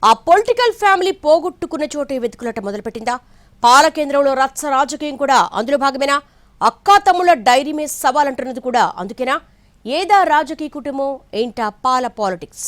ఆ political family పోగొట్టుకున్న చోటే వెతుకులట మొదలుపెట్టిందా? పాల కేంద్రంలో రచ్చ రాజకీయం కూడా అందులో భాగమేనా? అక్కా తమ్ముళ్ల డైరీ మే సవాల్ అంటున్నది కూడా అందుకేనా? ఏదా రాజకీయ కుటుంబం, ఏంటా పాల పాలిటిక్స్?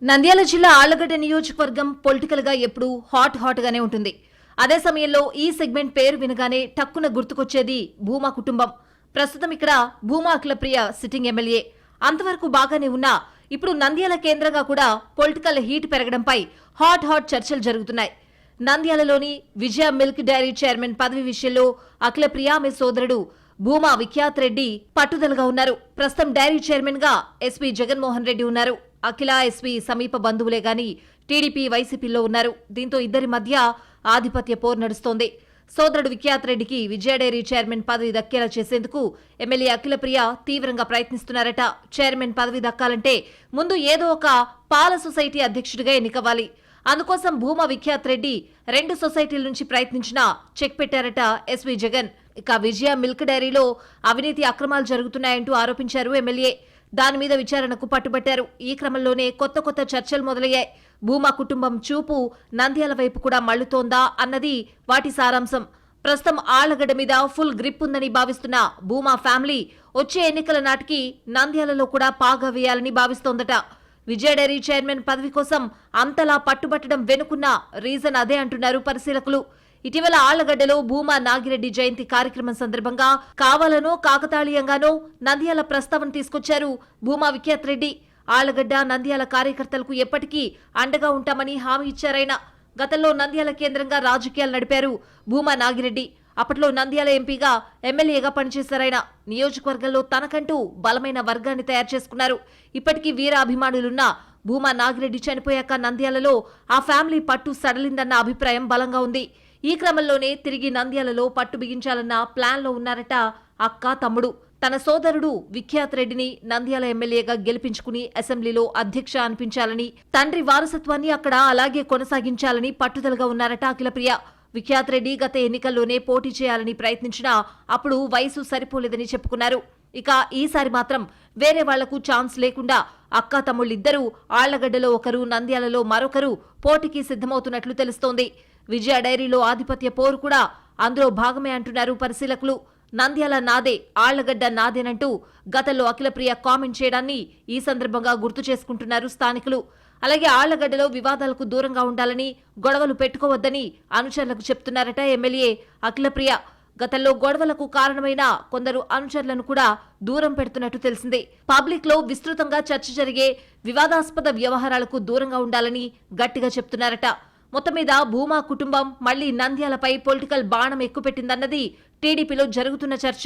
నంద్యాల జిల్లా ఆళ్లగడ్డ నియోజకవర్గం పొలిటికల్ గా ఎప్పుడూ హాట్ గానే ఉంటుంది. అదే సమయంలో ఈ సెగ్మెంట్ పేరు వినగానే టక్కున గుర్తుకొచ్చేది భూమా కుటుంబం. ప్రస్తుతం ఇక్కడ భూమా అఖిలప్రియ సిట్టింగ్ ఎమ్మెల్యే. అంతవరకు బాగానే ఉన్నా ఇప్పుడు నంద్యాల కేంద్రంగా కూడా పొలిటికల్ హీట్ పెరగడంపై హాట్ చర్చలు జరుగుతున్నాయి. నంద్యాలలోని విజయ మిల్క్ డైరీ చైర్మన్ పదవి విషయంలో అఖిలప్రియ ఆమె సోదరుడు భూమా విఖ్యాత్ రెడ్డి పట్టుదలగా ఉన్నారు. ప్రస్తుతం డైరీ చైర్మన్ గా ఎస్పీ జగన్మోహన్ రెడ్డి ఉన్నారు. అఖిల ఎస్పీ సమీప బంధువులే గాని టీడీపీ వైసీపీలో ఉన్నారు. దీంతో ఇద్దరి మధ్య ఆధిపత్య పోరు నడుస్తోంది. సోదరుడు విఖ్యాత్ రెడ్డికి విజయ డైరీ చైర్మన్ పదవి దక్కేలా చేసేందుకు ఎమ్మెల్యే అఖిలప్రియ తీవ్రంగా ప్రయత్నిస్తున్నారట. చైర్మన్ పదవి దక్కాలంటే ముందు ఏదో ఒక పాల సొసైటీ అధ్యక్షుడిగా ఎన్నికవ్వాలి. అందుకోసం భూమా విఖ్యాత్ రెడ్డి 2 సొసైటీల నుంచి ప్రయత్నించినా చెక్ పెట్టారట ఎస్పీ జగన్. ఇక విజయ మిల్క్ డైరీలో అవినీతి అక్రమాలు జరుగుతున్నాయంటూ ఆరోపించారు ఎమ్మెల్యే. దాని మీద విచారణకు పట్టుబట్టారు. ఈ క్రమంలోనే కొత్త చర్చలు మొదలయ్యాయి. భూమా కుటుంబం చూపు నంద్యాల వైపు కూడా మళ్లుతోందా అన్నది వాటి సారాంశం. ప్రస్తుతం ఆళ్లగడ్డ మీద ఫుల్ గ్రిప్ ఉందని భావిస్తున్న భూమా ఫ్యామిలీ వచ్చే ఎన్నికల నాటికి నంద్యాలలో కూడా పాగా వేయాలని భావిస్తోందట. విజయ డైరీ చైర్మన్ పదవి కోసం అంతలా పట్టుబట్టడం వెనుకున్న రీజన్ అదే అంటున్నారు పరిశీలకులు. ఇటీవల ఆళ్లగడ్డలో భూమా నాగిరెడ్డి జయంతి కార్యక్రమం సందర్భంగా కావాలనో కాకతాళీయంగానో నంద్యాల ప్రస్తావన తీసుకొచ్చారు భూమా విఖ్యాత్ రెడ్డి. ఆళ్లగడ్డ నంద్యాల కార్యకర్తలకు ఎప్పటికీ అండగా ఉంటామని హామీ ఇచ్చారాయన. గతంలో నంద్యాల కేంద్రంగా రాజకీయాలు నడిపారు భూమా నాగిరెడ్డి. అప్పట్లో నంద్యాల ఎంపీగా ఎమ్మెల్యేగా పనిచేశారాయన. నియోజకవర్గంలో తనకంటూ బలమైన వర్గాన్ని తయారు చేసుకున్నారు. ఇప్పటికీ వీర అభిమానులున్న భూమా నాగిరెడ్డి చనిపోయాక నంద్యాలలో ఆ ఫ్యామిలీ పట్టు సడలిందన్న అభిప్రాయం బలంగా ఉంది. ఈ క్రమంలోనే తిరిగి నంద్యాలలో పట్టు బిగించాలన్న ప్లాన్లో ఉన్నారట అక్క తమ్ముడు. తన సోదరుడు విఖ్యాత్ రెడ్డిని నంద్యాల ఎమ్మెల్యేగా గెలిపించుకుని అసెంబ్లీలో అధ్యక్ష అనిపించాలని, తండ్రి వారసత్వాన్ని అక్కడ అలాగే కొనసాగించాలని పట్టుదలగా ఉన్నారట అఖిలప్రియ. విఖ్యాత్ రెడ్డి గత ఎన్నికల్లోనే పోటీ చేయాలని ప్రయత్నించినా అప్పుడు వయసు సరిపోలేదని చెప్పుకున్నారు. ఇక ఈసారి మాత్రం వేరే వాళ్లకు ఛాన్స్ లేకుండా అక్కా తమ్ముళ్ళిద్దరూ ఆళ్లగడ్డలో ఒకరు, నంద్యాలలో మరొకరు పోటీకి సిద్ధమవుతున్నట్లు తెలుస్తోంది. విజయ డైరీలో ఆధిపత్య పోరు కూడా అందులో భాగమే అంటున్నారు పరిశీలకులు. నంద్యాల నాదే, ఆళ్లగడ్డ నాదేనంటూ గతంలో అఖిలప్రియ కామెంట్ చేయడాన్ని ఈ సందర్భంగా గుర్తు చేసుకుంటున్నారు స్థానికులు. అలాగే ఆళ్లగడ్డలో వివాదాలకు దూరంగా ఉండాలని, గొడవలు పెట్టుకోవద్దని అనుచరులకు చెప్తున్నారట ఎమ్మెల్యే అఖిలప్రియ. గతంలో గొడవలకు కారణమైన కొందరు అనుచరులను కూడా దూరం పెడుతున్నట్టు తెలిసింది. పబ్లిక్ లో విస్తృతంగా చర్చ జరిగే వివాదాస్పద వ్యవహారాలకు దూరంగా ఉండాలని గట్టిగా చెప్తున్నారట. మొత్తం మీద భూమా కుటుంబం మళ్లీ నంద్యాలపై పొలిటికల్ బాణం ఎక్కుపెట్టిందన్నది టీడీపీలో జరుగుతున్న చర్చ.